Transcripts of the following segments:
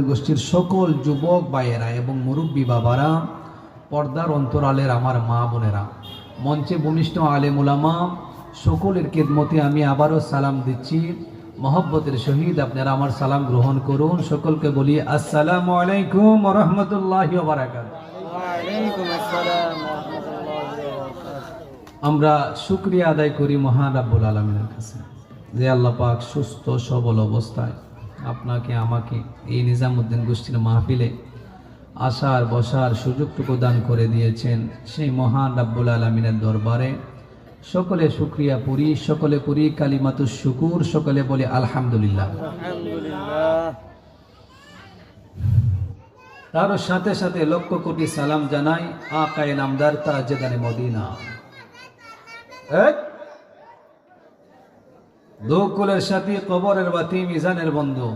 গোষ্ঠীর সকল যুবক ভাইয়েরা এবং মুরব্বী বাবারা, পর্দার অন্তরালের আমার মা বোনেরা, মঞ্চে ভূমিষ্ঠ আলেম উলামা সকলের খেদমতে আমি আবারও সালাম দিচ্ছি। মহব্বতের সহিত আপনারা আমার সালাম গ্রহণ করুন। সকলকে বলি আসসালামু আলাইকুম ওয়া রাহমাতুল্লাহি ওয়া বারাকাতুহু। আমরা শুকরিয়া আদায় করি মহান রাব্বুল আলামিনের কাছে যে আল্লাহ পাক সুস্থ সবল অবস্থায় আপনাকে আমাকে এই নিজামুদ্দিন গোষ্ঠীর মাহফিলে আসার বসার সুযোগটুকু দান করে দিয়েছেন। সেই মহান রাব্বুল আলামিনের দরবারে সকলে শুকরিয়া পুরি, সকলে পুরি কালিমাতুশ শুকুর, সকলে বলি আলহামদুলিল্লাহ। তার সাথে সাথে লক্ষ কোটি সালাম জানাই আকায়ে নামদার তাজদানে মদিনা, দোকুলের সাথী, কবরের বাতি, মিজানের বন্ধু,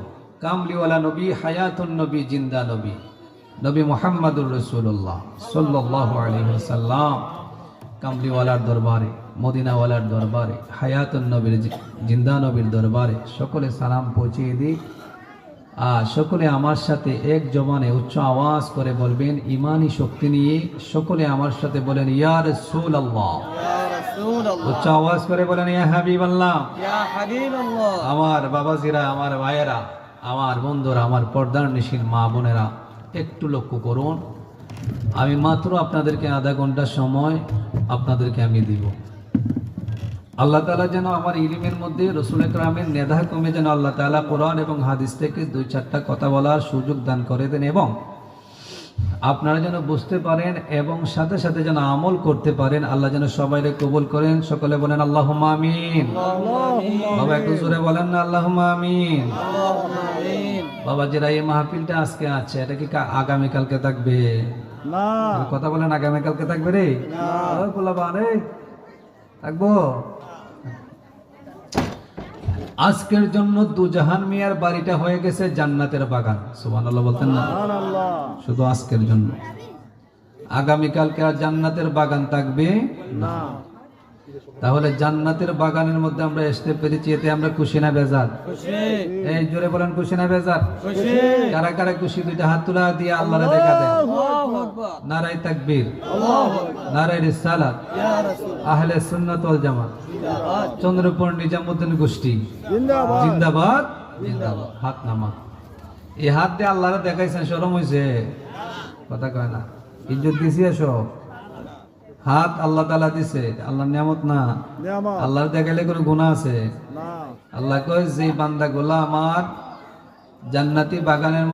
কামলিওয়ালা নবী, হায়াতুন নবী, জিন্দা নবী, নবী মুহাম্মদুর রাসূলুল্লাহ সাল্লাল্লাহু আলাইহি ওয়াসাল্লাম কামলিওয়ালার দরবারে, মদিনাওয়ালার দরবারে, হায়াতুন নবীর জিন্দা নবীর দরবারে সকলে সালাম পৌঁছিয়ে দিই। সকলে আমার সাথে এক জবানে উচ্চ আওয়াজ করে বলবেন ইমানি শক্তি নিয়ে, সকলে আমার সাথে বলেন ইয়া রাসূলুল্লাহ। উচ্চ আওয়াজ করে বলেন ইয়া হাবিবাল্লাহ। আমার বাবাজিরা, আমার ভাইয়েরা, আমার বন্ধুরা, আমার পর্দার নিশির মা বোনেরা, একটু লক্ষ্য করুন। আমি মাত্র আপনাদেরকে আধা ঘন্টা সময় আপনাদেরকে আমি দিব। আল্লাহ তাআলা যেন আমার ইলমের মধ্যে রাসূল আকরামের নেধা কমে যেন আল্লাহ তাআলা কোরআন এবং হাদিস থেকে দুই চারটা কথা বলার সুযোগ দান করে দেন, এবং আপনারা যেন বুঝতে পারেন এবং সাথে সাথে যেন আমল করতে পারেন। আল্লাহ যেন সবাইকে কবুল করেন। সকলে বলেন আল্লাহুম্মা আমিন। বাবা একটু জোরে বলেন না আল্লাহুম্মা আমিন। বাবা যারা এই মাহফিলটা আজকে আছে, এটা কি আগামী কালকে থাকবে? না, কথা বলেন আগামী কালকে থাকবে রে? থাকবো। আজকের জন্য দুজাহান মিয়ার বাড়িটা হয়ে গেছে জান্নাতের বাগান। সুবহানাল্লাহ বলতেন না? শুধু আজকের জন্য, আগামীকালকে আর জান্নাতের বাগান থাকবে না। তাহলে জান্নাতের বাগানের মধ্যে আমরা আসতে পেরেছি, এতে আমরা খুশি না বেজার? এই জোরে বলেন খুশি না বেজার? কারা কারা খুশি? দুইটা হাত তুলা দিয়ে আল্লাহরে দেখা দেন। নারায়ে তাকবীর, নারায়ে রিসালাত, আহলে সুন্নাত ওয়াল জামাত, চন্দ্রপুর নিজামুদ্দিন গোষ্ঠী জিন্দাবাদ, জিন্দাবাদ, জিন্দাবাদ। হাত নামা। এই হাত দিয়ে আল্লাহরে দেখাইছেন, শরম হইছে? কথা কয় না? ইজ্জত দিছি সব। হাত আল্লাহ তাআলা দিছে, আল্লাহর নিয়ামত না? আল্লাহর দেখাইলে কোনো গুনাহ আছে? আল্লাহ কয় যে বান্দাগুলো আমার জান্নাতি বাগানের